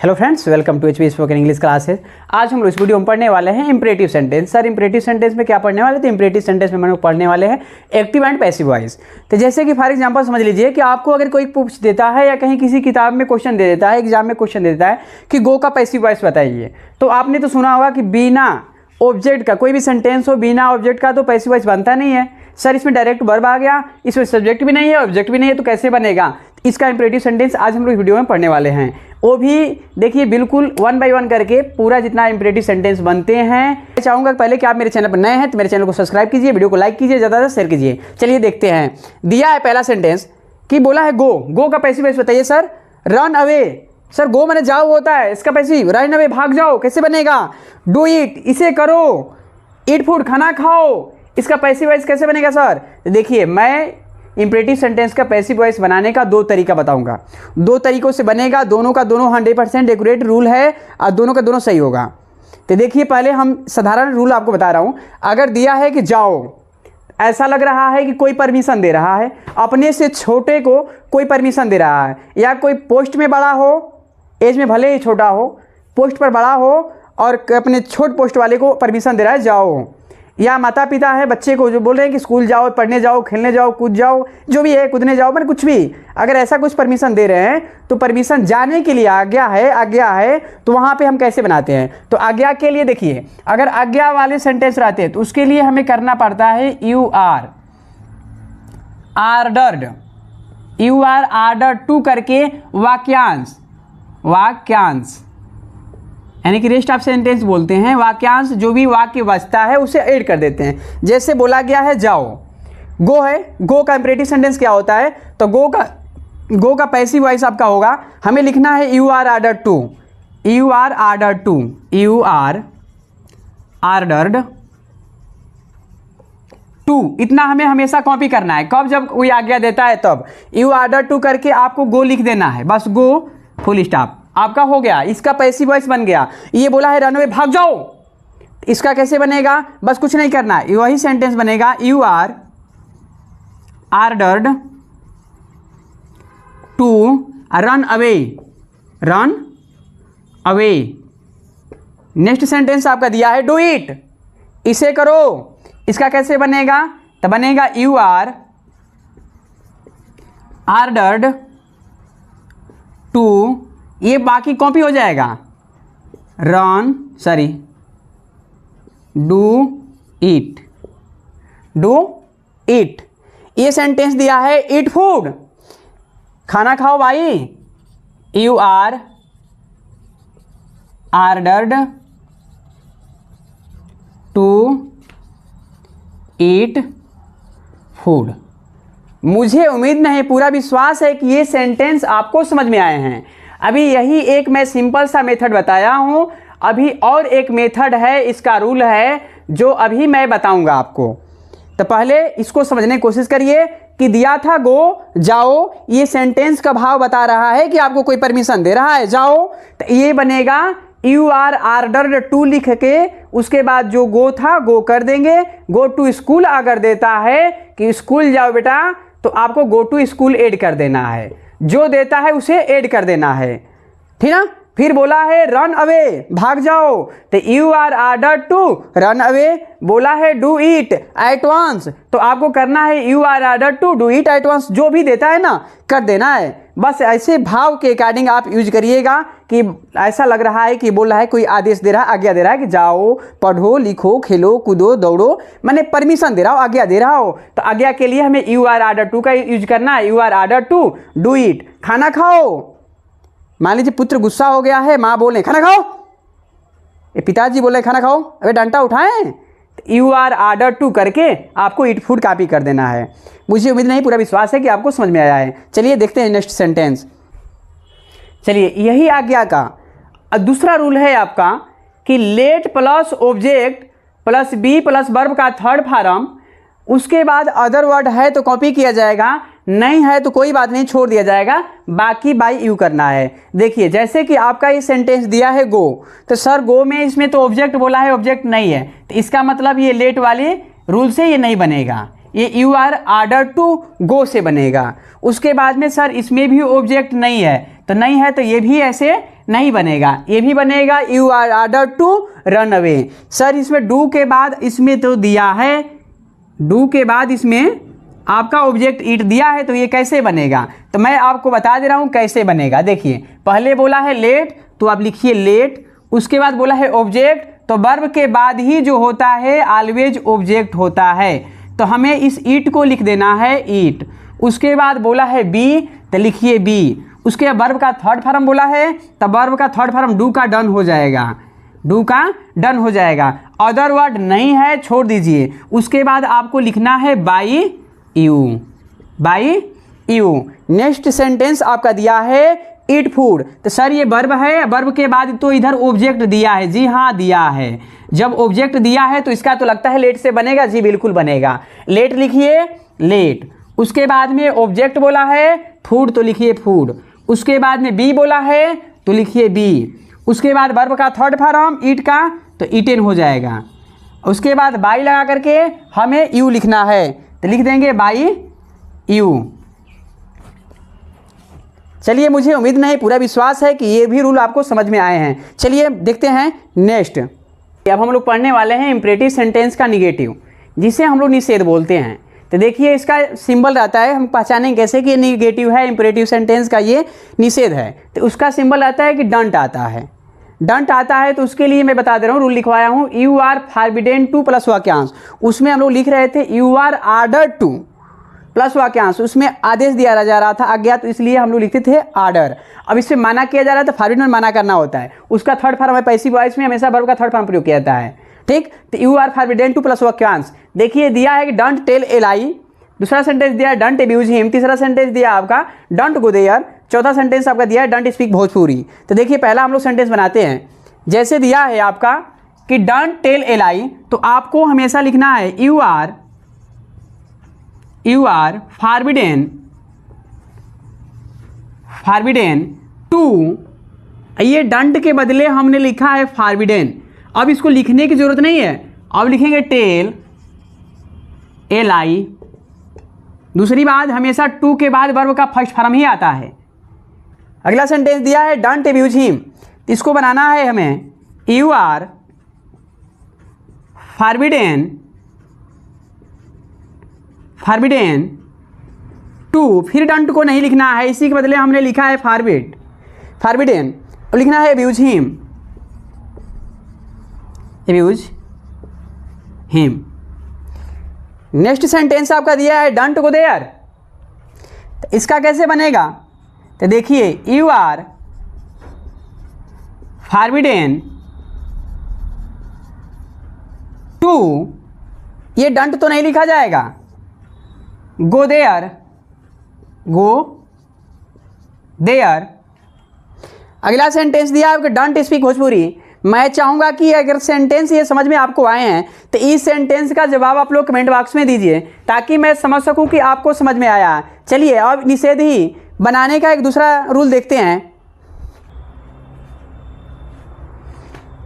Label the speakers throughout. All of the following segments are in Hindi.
Speaker 1: Hello friends, welcome to HP spoken English classes. आज हम लोग इस वीडियो में पढ़ने वाले हैं imperative sentence. Sir imperative sentence में क्या पढ़ने वाले थे? इंपरेटिव सेंटेंस में हम लोग पढ़ने वाले हैं एक्टिव एंड पैसिव वॉइस। तो जैसे कि फॉर एग्जांपल समझ लीजिए कि आपको अगर कोई पूछ देता है या कहीं किसी किताब में क्वेश्चन दे देता है, एग्जाम में क्वेश्चन दे देता है कि गो का पैसिव वॉइस बताइए, तो आपने तो सुना होगा कि बिना ऑब्जेक्ट का कोई भी सेंटेंस हो बिना ऑब्जेक्ट का तो पैसिव वॉइस बनता नहीं है। सर इसमें डायरेक्ट वर्ब आ गया, इसमें सब्जेक्ट भी नहीं है ऑब्जेक्ट भी नहीं है, तो कैसे बनेगा? इसका इंपरेटिव सेंटेंस आज हम लोग वीडियो में पढ़ने वाले हैं। वो भी देखिए बिल्कुल 1 बाय 1 करके पूरा जितना इंपरेटिव सेंटेंस बनते हैं। मैं चाहूँगा पहले कि आप मेरे चैनल पर नए हैं तो मेरे चैनल को सब्सक्राइब कीजिए, वीडियो को लाइक कीजिए, ज़्यादा से शेयर कीजिए। चलिए देखते हैं। दिया है पहला सेंटेंस कि बोला है गो का पैसिव वॉइस बताइए सर। रन अवे, सर गो मैंने जाओ होता है, इसका पैसिव रन अवे भाग जाओ, कैसे बनेगा? डू इट, इसे करो। ईट फूड, खाना खाओ, इसका पैसिव वॉइस कैसे बनेगा सर? देखिए मैं इंपरेटिव सेंटेंस का पैसिव वॉइस बनाने का 2 तरीका बताऊंगा। 2 तरीकों से बनेगा, दोनों का दोनों 100% एक्यूरेट रूल है और दोनों का दोनों सही होगा। तो देखिए पहले हम साधारण रूल आपको बता रहा हूं। अगर दिया है कि जाओ, ऐसा लग रहा है कि कोई परमिशन दे रहा है, अपने से छोटे को कोई परमिशन दे रहा है, या कोई पोस्ट में बड़ा हो, एज में भले ही छोटा हो, पोस्ट पर बड़ा हो और अपने छोट पोस्ट वाले को परमिशन दे रहा है जाओ, या माता पिता है बच्चे को जो बोल रहे हैं कि स्कूल जाओ, पढ़ने जाओ, खेलने जाओ, कूद जाओ, जो भी है कूदने जाओ, मतलब कुछ भी, अगर ऐसा कुछ परमिशन दे रहे हैं तो परमिशन जाने के लिए आज्ञा है, तो वहाँ पे हम कैसे बनाते हैं? तो आज्ञा के लिए देखिए, अगर आज्ञा वाले सेंटेंस रहते हैं तो उसके लिए हमें करना पड़ता है यू आर आर्डर्ड टू करके वाक्यांश यानी कि रेस्ट ऑफ सेंटेंस बोलते हैं। वाक्यांश जो भी वाक्य बचता है उसे ऐड कर देते हैं। जैसे बोला गया है जाओ, गो है, गो का इंपरेटिव सेंटेंस क्या होता है? तो गो का पैसिव वॉइस आपका होगा, हमें लिखना है यू आर आर्डर्ड टू। इतना हमें हमेशा कॉपी करना है। कब? जब कोई आज्ञा देता है तब यू आर्डर टू करके आपको गो लिख देना है, बस गो फुल स्टॉप आपका हो गया। इसका पैसिव वॉइस बन गया। ये बोला है रन अवे भाग जाओ, इसका कैसे बनेगा? बस कुछ नहीं करना, वही सेंटेंस बनेगा you are ordered to run away. Next sentence आपका दिया है डू इट, इसे करो, इसका कैसे बनेगा? तो बनेगा यू आर आर्डर्ड टू, ये बाकी कॉपी हो जाएगा, डू इट। ये सेंटेंस दिया है ईट फूड, खाना खाओ भाई, you are ordered to eat food. मुझे उम्मीद नहीं, पूरा विश्वास है कि ये सेंटेंस आपको समझ में आए हैं। अभी यही एक मैं सिंपल सा मेथड बताया हूं, अभी और एक मेथड है, इसका रूल है जो अभी मैं बताऊंगा आपको। तो पहले इसको समझने की कोशिश करिए कि दिया था गो जाओ, ये सेंटेंस का भाव बता रहा है कि आपको कोई परमिशन दे रहा है जाओ, तो ये बनेगा यू आर आर्डर्ड टू लिख के उसके बाद जो गो था गो कर देंगे। गो टू स्कूल अगर देता है कि स्कूल जाओ बेटा, तो आपको गो टू स्कूल ऐड कर देना है, जो देता है उसे ऐड कर देना है, ठीक ना? फिर बोला है रन अवे भाग जाओ, तो you are ordered to run away. बोला है डू इट एट वंस, तो आपको करना है you are ordered to do it at once, जो भी देता है ना कर देना है। बस ऐसे भाव के अकॉर्डिंग आप यूज करिएगा कि ऐसा लग रहा है कि बोल रहा है कोई आदेश दे रहा है, आज्ञा दे रहा है कि जाओ, पढ़ो, लिखो, खेलो, कूदो, दौड़ो, मैंने परमिशन दे रहा हो, आज्ञा दे रहा हो, तो आज्ञा के लिए हमें यू आर आर्डर्ड टू का यूज करना है। You are ordered to do it, खाना खाओ। मान लीजिए पुत्र गुस्सा हो गया है, माँ बोले खाना खाओ, ये पिताजी बोले खाना खाओ, अबे डंडा उठाएं, यू आर आर्डर टू करके आपको ईट फूड कॉपी कर देना है। मुझे उम्मीद नहीं, पूरा विश्वास है कि आपको समझ में आया है। चलिए देखते हैं नेक्स्ट सेंटेंस। चलिए यही आज्ञा का दूसरा रूल है आपका कि let plus object plus be plus verb का थर्ड फॉर्म, उसके बाद अदर वर्ड है तो कॉपी किया जाएगा, नहीं है तो कोई बात नहीं छोड़ दिया जाएगा, बाकी बाई यू करना है। देखिए जैसे कि आपका ये सेंटेंस दिया है गो, तो सर गो में इसमें तो ऑब्जेक्ट बोला है, ऑब्जेक्ट नहीं है, तो इसका मतलब ये लेट वाले रूल से ये नहीं बनेगा, ये you are order to go से बनेगा। उसके बाद में सर इसमें भी ऑब्जेक्ट नहीं है, तो नहीं है तो ये भी ऐसे नहीं बनेगा, ये भी बनेगा you are order to run away. Sir इसमें डू के बाद इसमें तो दिया है, डू के बाद इसमें आपका ऑब्जेक्ट ईट दिया है, तो ये कैसे बनेगा? तो मैं आपको बता दे रहा हूँ कैसे बनेगा। देखिए पहले बोला है लेट, तो आप लिखिए लेट। उसके बाद बोला है ऑब्जेक्ट, तो वर्ब के बाद ही जो होता है ऑलवेज ऑब्जेक्ट होता है, तो हमें इस ईट को लिख देना है ईट। उसके बाद बोला है बी, तो लिखिए बी। उसके बाद वर्ब का थर्ड फॉर्म बोला है, तब वर्ब का थर्ड फॉर्म डू का डन हो जाएगा, डू का डन हो जाएगा। अदर वर्ड नहीं है, छोड़ दीजिए। उसके बाद आपको लिखना है by you, by you. Next sentence आपका दिया है ईट फूड, तो सर ये वर्ब है, वर्ब के बाद तो इधर ऑब्जेक्ट दिया है। जी हाँ दिया है, जब ऑब्जेक्ट दिया है तो इसका तो लगता है लेट से बनेगा। जी बिल्कुल बनेगा, लेट लिखिए लेट। उसके बाद में ऑब्जेक्ट बोला है फूड, तो लिखिए फूड। उसके बाद में बी बोला है, तो लिखिए बी। उसके बाद वर्ब का थर्ड फॉर्म ईट का, तो ईटेन हो जाएगा। उसके बाद बाई लगा करके हमें यू लिखना है, तो लिख देंगे बाई यू। चलिए मुझे उम्मीद नहीं, पूरा विश्वास है कि ये भी रूल आपको समझ में आए हैं। चलिए देखते हैं नेक्स्ट। अब हम लोग पढ़ने वाले हैं इंपरेटिव सेंटेंस का निगेटिव, जिसे हम लोग निषेध बोलते हैं। तो देखिए इसका सिंबल रहता है, हम पहचानेंगे कैसे कि ये निगेटिव है, इंपरेटिव सेंटेंस का ये निषेध है। तो उसका सिंबल आता है कि डंट आता है, डंट आता है। तो उसके लिए मैं बता दे रहा हूँ, रूल लिखवाया हूँ, you are forbidden to plus वाक्यांश। उसमें हम लोग लिख रहे थे you are order to plus वाक्यांश, उसमें आदेश दिया जा रहा था आज्ञा, तो इसलिए हम लोग लिखते थे ऑर्डर। अब इसमें माना किया जा रहा है, तो फॉरबिडेन में माना करना होता है। उसका थर्ड फॉर्म है पैसिव वॉइस में हमेशा वर्ब का थर्ड फॉर्म प्रयोग किया जाता है। ठीक, तो you are forbidden to plus वाक्यांश। देखिए दिया है कि डंट टेल एलाई, दूसरा सेंटेंस दिया है डंट अब्यूज हिम, तीसरा सेंटेंस दिया आपका डंट गो देयर, चौथा सेंटेंस आपका दिया है डंट स्पीक भोजपुरी। तो देखिए पहला हम लोग सेंटेंस बनाते हैं। जैसे दिया है आपका कि डंट टेल एलाई, तो आपको हमेशा लिखना है यू आर फॉरबिडेन टू, ये डंट के बदले हमने लिखा है फॉरबिडेन। अब इसको लिखने की जरूरत नहीं है, अब लिखेंगे टेल एलाई। दूसरी बात, हमेशा टू के बाद वर्ब का फर्स्ट फॉर्म ही आता है। अगला सेंटेंस दिया है डंट अब्यूज हिम, इसको बनाना है हमें यू आर फॉरबिडेन टू, फिर डंट को नहीं लिखना है, इसी के बदले हमने लिखा है फॉरबिडेन, और लिखना है अब्यूज हिम। नेक्स्ट सेंटेंस आपका दिया है डंट गो देयर, तो इसका कैसे बनेगा? तो देखिए यू आर फॉरबिडेन टू, ये डंट तो नहीं लिखा जाएगा, गो देयर। अगला सेंटेंस दिया है आपको डंट स्पीक भोजपुरी। मैं चाहूँगा कि अगर सेंटेंस ये समझ में आपको आए हैं तो इस सेंटेंस का जवाब आप लोग कमेंट बॉक्स में दीजिए, ताकि मैं समझ सकूं कि आपको समझ में आया। चलिए अब निषेध ही बनाने का एक दूसरा रूल देखते हैं।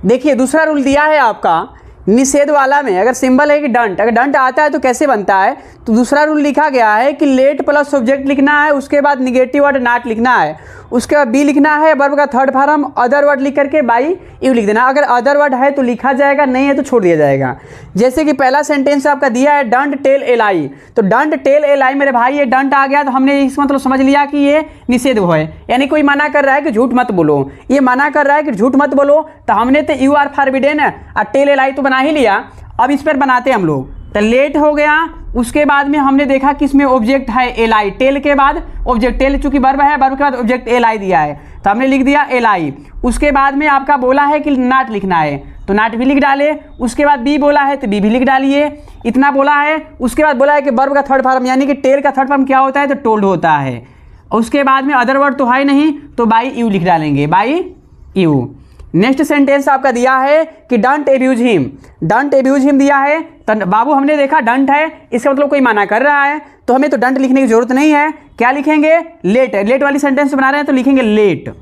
Speaker 1: देखिए दूसरा रूल दिया है आपका निषेध वाला में, अगर सिंबल है कि डंट, अगर डंट आता है तो कैसे बनता है? तो दूसरा रूल लिखा गया है कि लेट प्लस सब्जेक्ट लिखना है, उसके बाद निगेटिव वर्ड नॉट लिखना है, उसके बाद बी लिखना है, वर्ब का थर्ड फॉर्म अदर वर्ड लिख करके बाई यू लिख देना। अगर अदर वर्ड है तो लिखा जाएगा, नहीं है तो छोड़ दिया जाएगा। जैसे कि पहला सेंटेंस आपका दिया है डंट टेल एलाई, तो डंट टेल एलाई मेरे भाई ये डंट आ गया, तो हमने इसका मतलब समझ लिया कि ये निषेध है, यानी कोई मना कर रहा है कि झूठ मत बोलो, ये मना कर रहा है कि झूठ मत बोलो। तो हमने तो यू आर फॉरबिडेन और टेल एलाई तो बना ही लिया, अब इस पर बनाते हम लोग। तो लेट हो गया, उसके बाद में हमने देखा कि इसमें ऑब्जेक्ट है एलाई, टेल के बाद ऑब्जेक्ट, टेल चूंकि वर्ब है, वर्ब के बाद ऑब्जेक्ट एलाई दिया है तो हमने लिख दिया एलाई। उसके बाद में आपका बोला है कि नॉट लिखना है, तो नॉट भी लिख डाले। उसके बाद बी बोला है तो बी भी लिख डालिए, इतना बोला है। उसके बाद बोला है कि वर्ब का थर्ड फॉर्म यानी कि टेल का थर्ड फॉर्म क्या होता है? तो टोल्ड होता है। उसके बाद में अदर वर्ड तो है नहीं, तो बाई यू लिख डालेंगे, बाई यू। नेक्स्ट सेंटेंस आपका दिया है कि don't abuse him, don't abuse him दिया है, तो बाबू हमने देखा डंट है, इसका मतलब कोई माना कर रहा है, तो हमें तो डंट लिखने की जरूरत नहीं है। क्या लिखेंगे? लेट, लेट वाली सेंटेंस बना रहे हैं तो लिखेंगे लेट।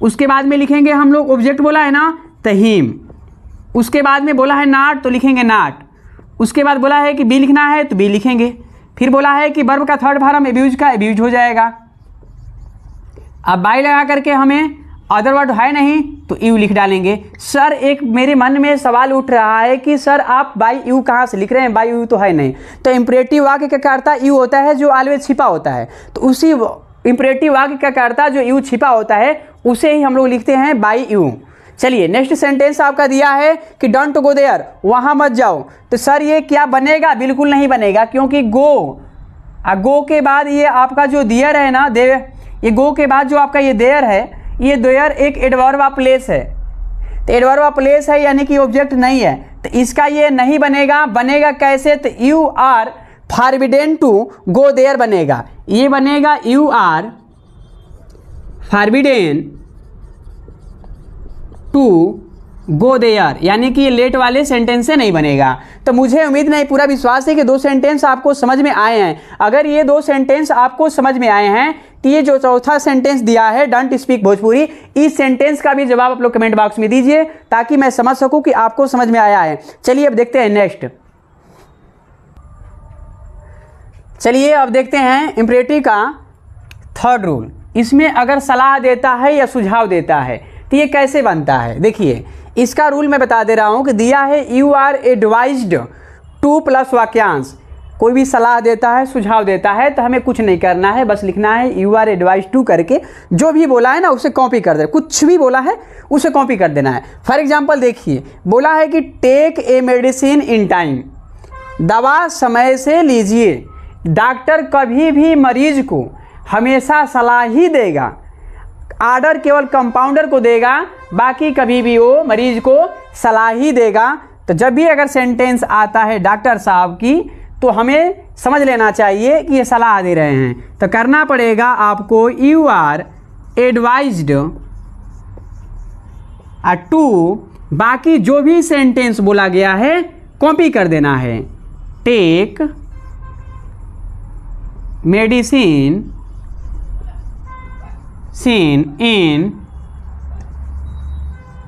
Speaker 1: उसके बाद में लिखेंगे हम लोग ऑब्जेक्ट बोला है ना तो हिम, उसके बाद में बोला है नॉट तो लिखेंगे नॉट, उसके बाद बोला है कि बी लिखना है तो बी लिखेंगे, फिर बोला है कि वर्ब का थर्ड फॉर्म अब्यूज का अब्यूज हो जाएगा। अब बाई लगा करके हमें अदरवर्ड है नहीं तो यू लिख डालेंगे। सर एक मेरे मन में सवाल उठ रहा है कि सर आप बाई यू कहाँ से लिख रहे हैं, बाई यू तो है नहीं। तो इंपरेटिव वाक्य का कर्ता यू होता है जो ऑलवेज छिपा होता है, तो उसी इंपरेटिव वाक्य का कर्ता जो यू छिपा होता है उसे ही हम लोग लिखते हैं बाई यू। चलिए नेक्स्ट सेंटेंस आपका दिया है कि डोंट गो देयर, वहाँ मत जाओ। तो सर ये क्या बनेगा, बिल्कुल नहीं बनेगा, क्योंकि गो के बाद ये आपका जो देयर है ना, ये गो के बाद जो आपका ये देयर है, ये देयर एक एडवर्ब ऑफ प्लेस है। तो एडवर्ब ऑफ प्लेस है यानी कि ऑब्जेक्ट नहीं है, तो इसका ये नहीं बनेगा। बनेगा कैसे, तो you are forbidden to go there बनेगा। ये बनेगा you are forbidden to go there, यानी कि ये लेट वाले सेंटेंस से नहीं बनेगा। तो मुझे उम्मीद नहीं, पूरा विश्वास है कि दो सेंटेंस आपको समझ में आए हैं। अगर ये दो सेंटेंस आपको समझ में आए हैं तो ये जो चौथा सेंटेंस दिया है डोंट स्पीक भोजपुरी, इस सेंटेंस का भी जवाब आप लोग कमेंट बॉक्स में दीजिए ताकि मैं समझ सकूं कि आपको समझ में आया है। चलिए अब देखते हैं नेक्स्ट। चलिए अब देखते हैं इंपरेटिव का थर्ड रूल। इसमें अगर सलाह देता है या सुझाव देता है तो ये कैसे बनता है। देखिए इसका रूल मैं बता दे रहा हूं कि दिया है you are advised to plus वाक्यांश। कोई भी सलाह देता है, सुझाव देता है तो हमें कुछ नहीं करना है, बस लिखना है यू आर एडवाइज्ड टू करके जो भी बोला है ना उसे कॉपी कर दे, कुछ भी बोला है उसे कॉपी कर देना है। फॉर एग्जाम्पल देखिए बोला है कि take a medicine in time, दवा समय से लीजिए। डॉक्टर कभी भी मरीज को हमेशा सलाह ही देगा, आर्डर केवल कंपाउंडर को देगा, बाकी कभी भी वो मरीज को सलाह ही देगा। तो जब भी अगर सेंटेंस आता है डॉक्टर साहब की तो हमें समझ लेना चाहिए कि ये सलाह दे रहे हैं। तो करना पड़ेगा आपको यू आर एडवाइज्ड टू, बाकी जो भी सेंटेंस बोला गया है कॉपी कर देना है। Take medicine in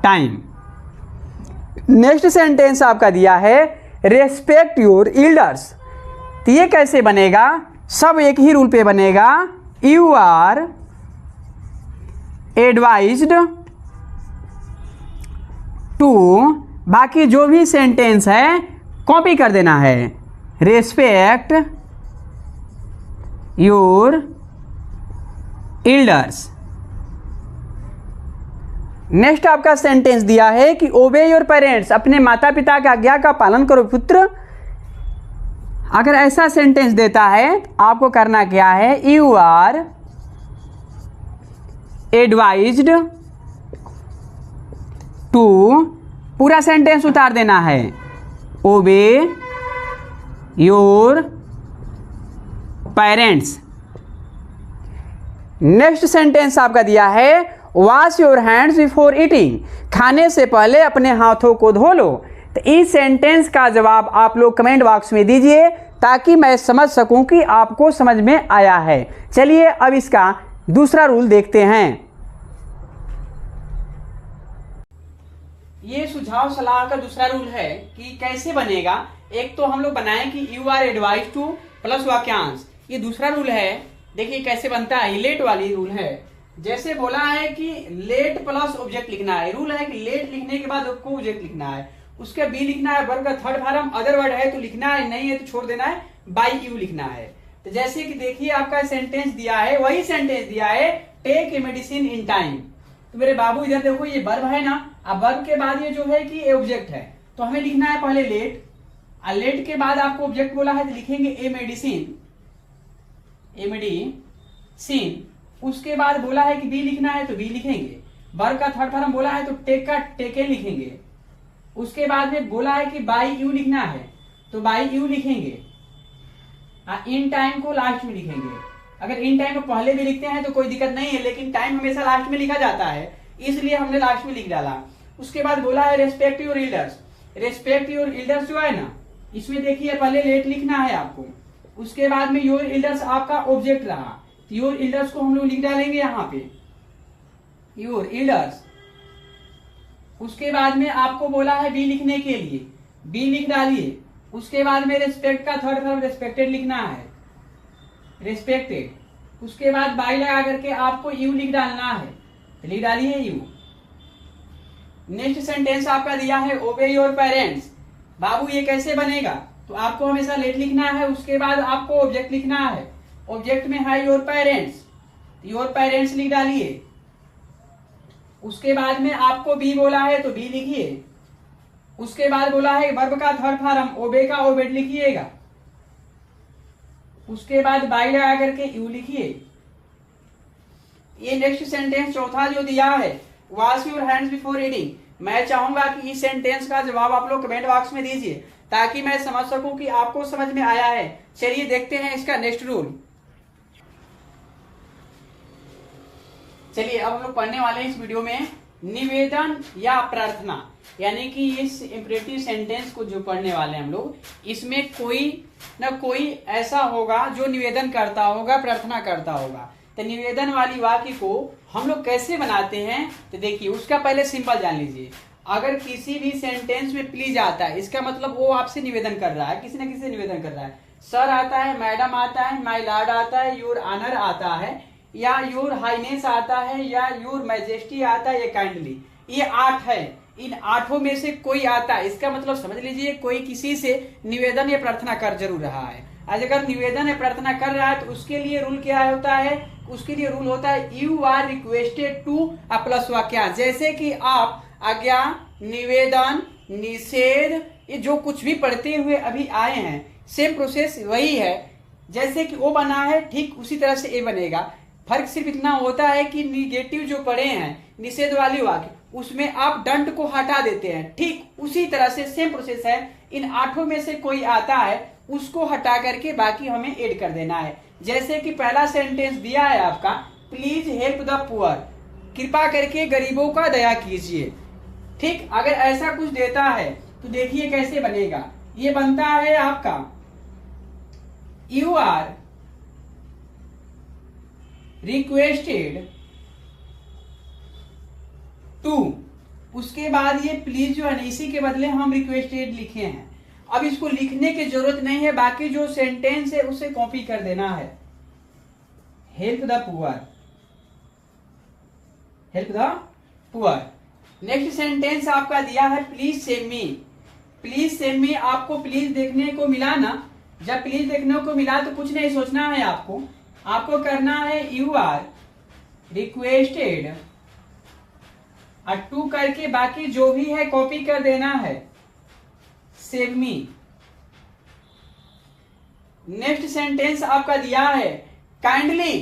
Speaker 1: time. Next sentence आपका दिया है रेस्पेक्ट योर एल्डर्स। तो ये कैसे बनेगा, सब एक ही रूल पे बनेगा। यू आर एडवाइज्ड टू, बाकी जो भी सेंटेंस है कॉपी कर देना है। Respect your elders. नेक्स्ट आपका सेंटेंस दिया है कि ओबे योर पेरेंट्स, अपने माता पिता की आज्ञा का पालन करो पुत्र। अगर ऐसा सेंटेंस देता है आपको करना क्या है, यू आर एडवाइज्ड टू, पूरा सेंटेंस उतार देना है, ओबे योर पेरेंट्स। नेक्स्ट सेंटेंस आपका दिया है wash your hands before eating, खाने से पहले अपने हाथों को धो लो। तो इस सेंटेंस का जवाब आप लोग कमेंट बॉक्स में दीजिए ताकि मैं समझ सकूं कि आपको समझ में आया है। चलिए अब इसका दूसरा रूल देखते हैं। ये सुझाव सलाह का दूसरा रूल है कि कैसे बनेगा। एक तो हम लोग बनाएं कि you are advised to plus वाक्यांश, ये दूसरा रूल है। देखिए कैसे बनता है, लेट वाली रूल है। जैसे बोला है कि लेट प्लस ऑब्जेक्ट लिखना है, रूल है कि लेट लिखने के बाद को ऑब्जेक्ट लिखना है, उसके बी लिखना है, वर्ब का थर्ड फॉर्म, अदर वर्ड है तो लिखना है, नहीं है तो छोड़ देना है, बाई यू लिखना है। तो जैसे कि देखिए आपका सेंटेंस दिया है, वही सेंटेंस दिया है take a medicine in time. तो मेरे बाबू इधर देखो ये वर्ब है ना, अब वर्ब के बाद ये जो है कि ऑब्जेक्ट है, तो हमें लिखना है पहले लेट, और लेट के बाद आपको ऑब्जेक्ट बोला है तो लिखेंगे ए मेडिसिन, ए मेडिसिन। उसके बाद बोला है कि बी लिखना है तो बी लिखेंगे, वर्ब का थर्ड फॉर्म बोला है तो टेक का टेके लिखेंगे। उसके बाद में बोला है कि बाई यू लिखना है तो बाई यू लिखेंगे, इन टाइम को लास्ट में लिखेंगे। अगर इन टाइम को पहले भी लिखते हैं तो कोई दिक्कत नहीं है, लेकिन टाइम हमेशा लास्ट में लिखा जाता है इसलिए हमने लास्ट में लिख डाला। उसके बाद बोला है respect your elders. Respect your elders जो है ना, इसमें देखिए पहले लेट लिखना है आपको, उसके बाद में योर एल्डर्स आपका ऑब्जेक्ट रहा, योर एल्डर्स को हम लोग लिख डालेंगे यहाँ पे योर एल्डर्स। उसके बाद में आपको बोला है बी लिखने के लिए, बी लिख डालिए। उसके बाद में रेस्पेक्ट का थर्ड फॉर्म रेस्पेक्टेड लिखना है, रेस्पेक्टेड। उसके बाद बाई लगा करके आपको यू लिख डालना है, लिख डालिए यू। नेक्स्ट सेंटेंस आपका दिया है ओबे योर पेरेंट्स। बाबू ये कैसे बनेगा, तो आपको हमेशा लेट लिखना है, उसके बाद आपको ऑब्जेक्ट लिखना है। ऑब्जेक्ट में है योर पेरेंट्स, योर पेरेंट्स लिख डालिए। उसके बाद में आपको बी बोला है तो बी लिखिए। उसके बाद बोला है वर्ब का थर्ड फॉर्म ओबे का ओबेड लिखिएगा। उसके बाद बाई लगा करके यू लिखिए। ये नेक्स्ट सेंटेंस चौथा जो दिया है wash your hands before reading, मैं चाहूंगा कि इस सेंटेंस का जवाब आप लोग कमेंट बॉक्स में दीजिए ताकि मैं समझ सकूं कि आपको समझ में आया है। चलिए देखते हैं इसका नेक्स्ट रूल। चलिए अब हम लोग पढ़ने वाले हैं इस वीडियो में निवेदन या प्रार्थना, यानी कि इस इंपरेटिव सेंटेंस को जो पढ़ने वाले हैं हम लोग, इसमें कोई ना कोई ऐसा होगा जो निवेदन करता होगा, प्रार्थना करता होगा। तो निवेदन वाली वाक्य को हम लोग कैसे बनाते हैं, तो देखिए उसका पहले सिंपल जान लीजिए। अगर किसी भी सेंटेंस में प्लीज आता है, इसका मतलब वो आपसे निवेदन कर रहा है, किसी न किसी से निवेदन कर रहा है। सर आता है, मैडम आता है, माय लॉर्ड आता है, योर ऑनर आता है, या योर हाईनेस आता है, या योर मैजेस्टी आता है, या काइंडली। ये 8 है, इन 8 में से कोई आता है, इसका मतलब समझ लीजिए कोई किसी से निवेदन या प्रार्थना कर जरूर रहा है। आज अगर निवेदन या प्रार्थना कर रहा है तो उसके लिए रूल क्या होता है, उसके लिए रूल होता है you are requested to plus वाक्यांश। जैसे कि आप आज्ञा, निवेदन, निषेध, ये जो कुछ भी पढ़ते हुए अभी आए हैं, सेम प्रोसेस वही है। जैसे कि ओ बना है ठीक उसी तरह से ए बनेगा। फर्क सिर्फ इतना होता है कि निगेटिव जो पढ़े हैं निषेध वाली वाक्य, उसमें आप डंट को हटा देते हैं। ठीक उसी तरह से सेम प्रोसेस है। इन 8 में से कोई आता है उसको हटा करके बाकी हमें ऐड कर देना है। जैसे कि पहला सेंटेंस दिया है आपका, प्लीज हेल्प द पुअर, कृपा करके गरीबों का दया कीजिए। ठीक, अगर ऐसा कुछ देता है तो देखिए कैसे बनेगा। ये बनता है आपका यू आर रिक्वेस्टेड टू, उसके बाद ये प्लीज जो है इसी के बदले हम रिक्वेस्टेड लिखे हैं। अब इसको लिखने की जरूरत नहीं है, बाकी जो सेंटेंस है उसे कॉपी कर देना है। Help the poor, help the poor. Next sentence आपका दिया है please save me. Please save me, आपको प्लीज देखने को मिला ना, जब प्लीज देखने को मिला तो कुछ नहीं सोचना है आपको करना है यू आर रिक्वेस्टेड टू करके बाकी जो भी है कॉपी कर देना है सेव मी। नेक्स्ट सेंटेंस आपका दिया है काइंडली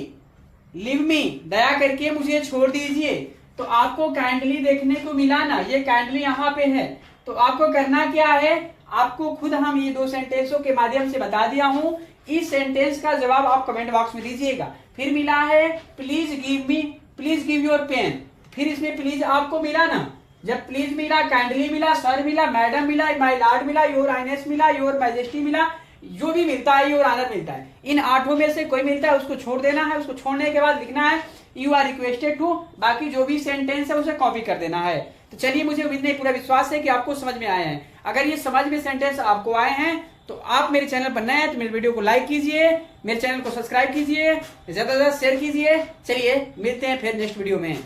Speaker 1: लिव मी, दया करके मुझे छोड़ दीजिए। तो आपको काइंडली देखने को मिला ना, ये काइंडली यहाँ पे है, तो आपको करना क्या है, आपको खुद हम ये 2 सेंटेंसों के माध्यम से बता दिया हूं। इस सेंटेंस का जवाब आप कमेंट बॉक्स में दीजिएगा। फिर मिला है please give me, please give your pen, फिर इसमें प्लीज आपको मिला ना, जब प्लीज मिला, काइंडली मिला, सर मिला, मैडम मिला, माय लॉर्ड मिला, योर हाइनेस मिला, योर मैजेस्टी मिला, जो भी मिलता है योर ऑनर मिलता है। इन 8 में से कोई मिलता है उसको छोड़ देना है। उसको छोड़ने के बाद लिखना है यू आर रिक्वेस्टेड टू, बाकी जो भी सेंटेंस है उसे कॉपी कर देना है। तो चलिए, मुझे उम्मीद नहीं पूरा विश्वास है कि आपको समझ में आए हैं। अगर ये समझ में सेंटेंस आपको आए हैं तो आप मेरे चैनल पर नए हैं तो मेरे वीडियो को लाइक कीजिए, मेरे चैनल को सब्सक्राइब कीजिए, ज्यादा से ज्यादा शेयर कीजिए। चलिए मिलते हैं फिर नेक्स्ट वीडियो में।